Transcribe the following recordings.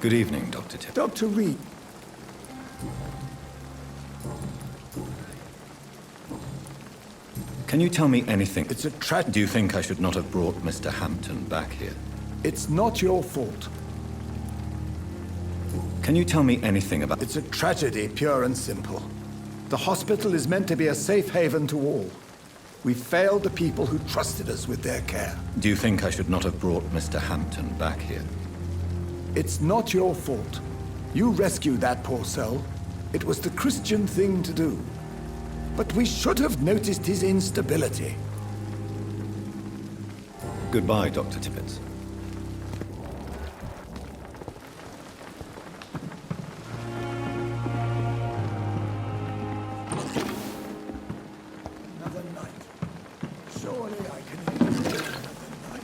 Good evening, Dr. Tippett. Dr. Reed. Can you tell me anything? It's a tragedy. Do you think I should not have brought Mr. Hampton back here? It's not your fault. Can you tell me anything about... It's a tragedy, pure and simple. The hospital is meant to be a safe haven to all. We failed the people who trusted us with their care. Do you think I should not have brought Mr. Hampton back here? It's not your fault. You rescued that poor soul. It was the Christian thing to do. But we should have noticed his instability. Goodbye, Dr. Tippett. Another night. Surely I can endure another night.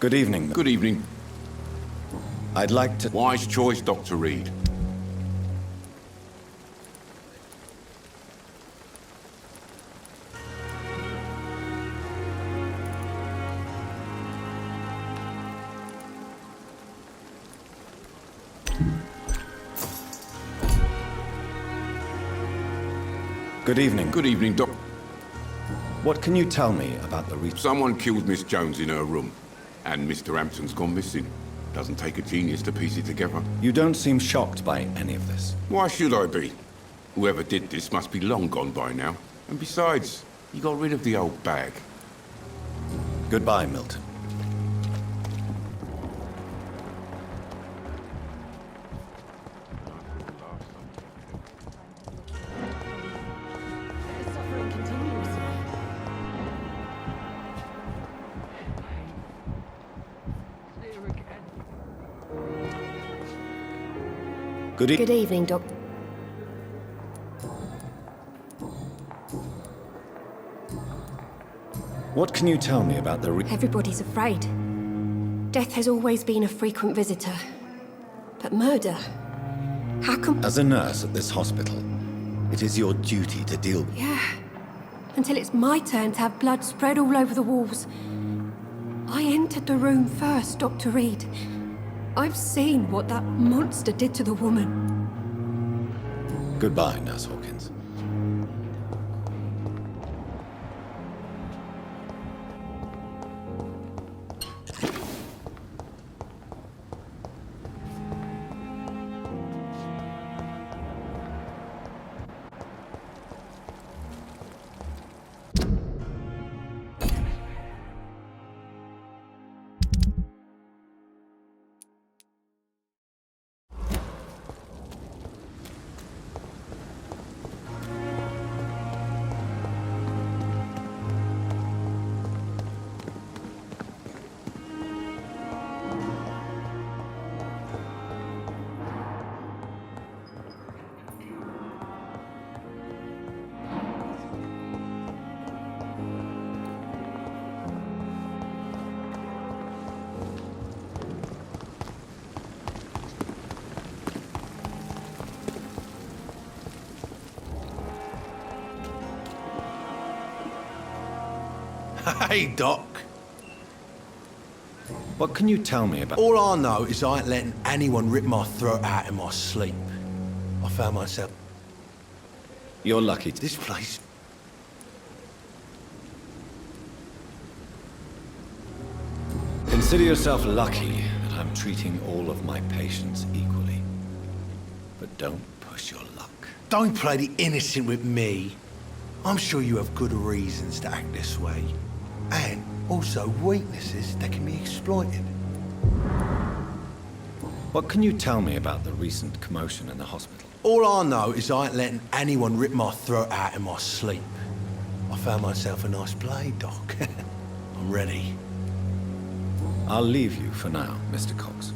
Good evening. Good evening. I'd like to... Wise choice, Dr. Reed. Good evening. Good evening, Doc. What can you tell me about the recent... Someone killed Miss Jones in her room, and Mr. Hampton's gone missing. Doesn't take a genius to piece it together. You don't seem shocked by any of this. Why should I be? Whoever did this must be long gone by now. And besides, he got rid of the old bag. Goodbye, Milton. The suffering continues. There again. Good evening, Doc. What can you tell me about the Everybody's afraid. Death has always been a frequent visitor. But murder? How come... As a nurse at this hospital, it is your duty to deal with... Yeah. Until it's my turn to have blood spread all over the walls. I entered the room first, Dr. Reed. I've seen what that monster did to the woman. Goodbye, Nurse Hawkins. Hey, Doc. What can you tell me about... All I know is I ain't letting anyone rip my throat out in my sleep. I found myself... You're lucky. This place... Consider yourself lucky that I'm treating all of my patients equally. But don't push your luck. Don't play the innocent with me. I'm sure you have good reasons to act this way. And also weaknesses that can be exploited. What can you tell me about the recent commotion in the hospital? All I know is I ain't letting anyone rip my throat out in my sleep. I found myself a nice blade, Doc. I'm ready. I'll leave you for now, Mr. Cox.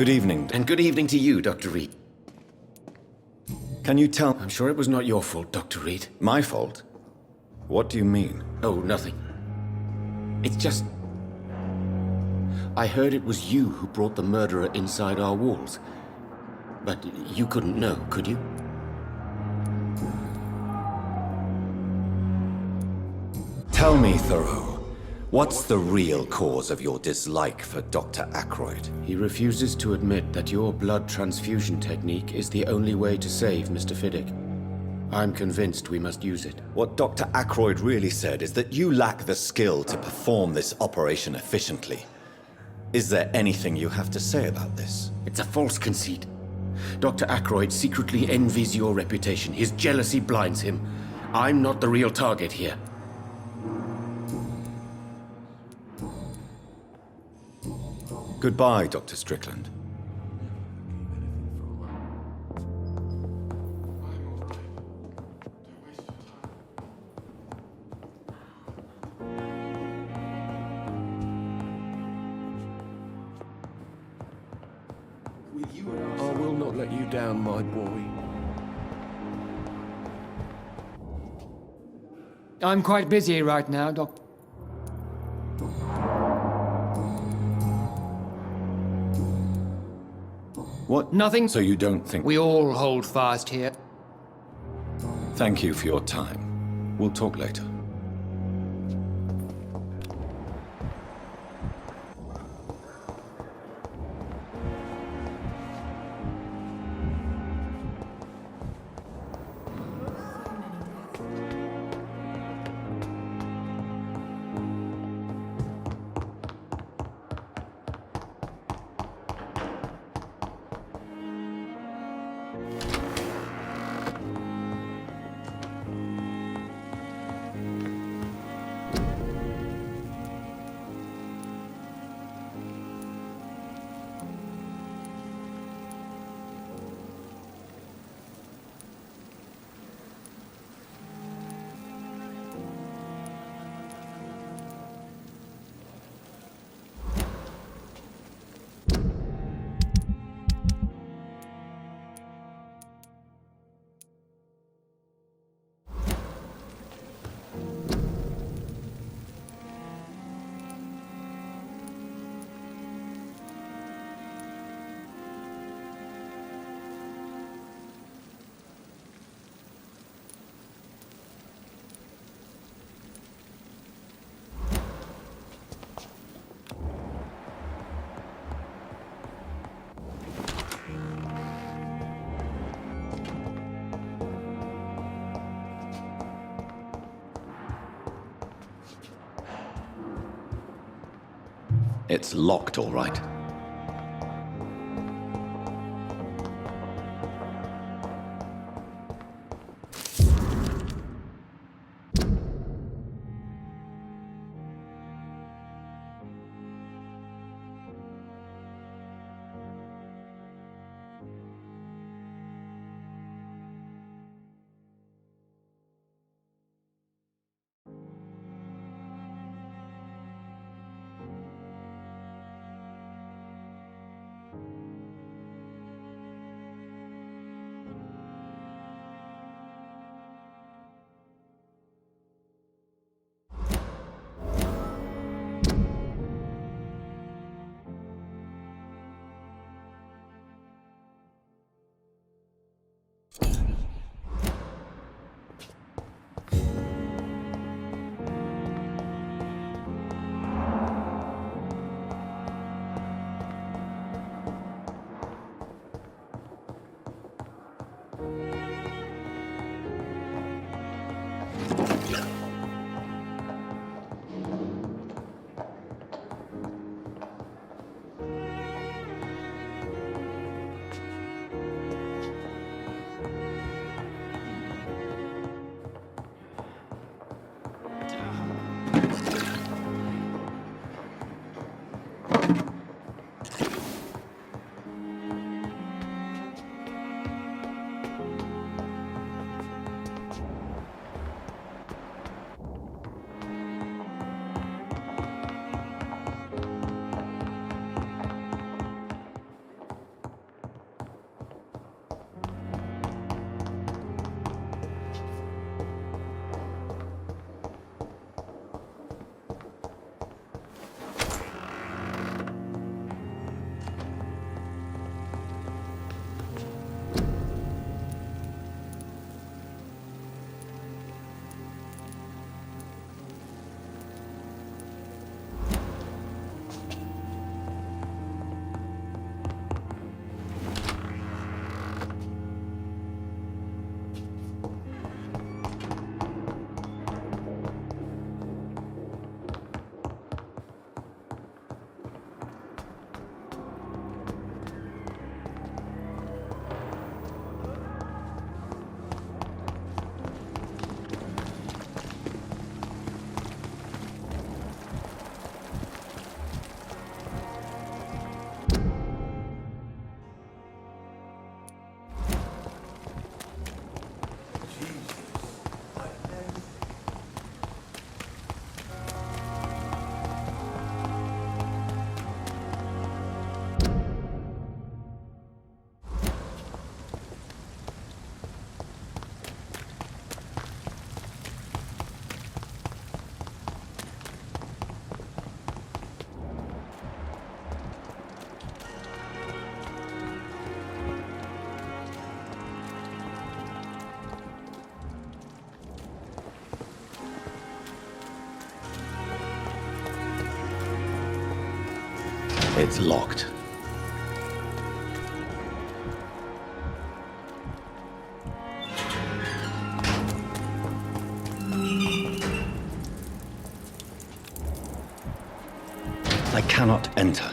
Good evening. And good evening to you, Dr. Reed. Can you tell... I'm sure it was not your fault, Dr. Reed. My fault? What do you mean? Oh, nothing. It's just... I heard it was you who brought the murderer inside our walls. But you couldn't know, could you? Tell me, Thoreau, what's the real cause of your dislike for Dr. Ackroyd? He refuses to admit that your blood transfusion technique is the only way to save Mr. Fiddick. I'm convinced we must use it. What Dr. Ackroyd really said is that you lack the skill to perform this operation efficiently. Is there anything you have to say about this? It's a false conceit. Dr. Ackroyd secretly envies your reputation. His jealousy blinds him. I'm not the real target here. Goodbye, Dr. Strickland. I will not let you down, my boy. I'm quite busy right now, Doc. What? Nothing. So you don't think... We all hold fast here. Thank you for your time. We'll talk later. It's locked, all right. It's locked. I cannot enter.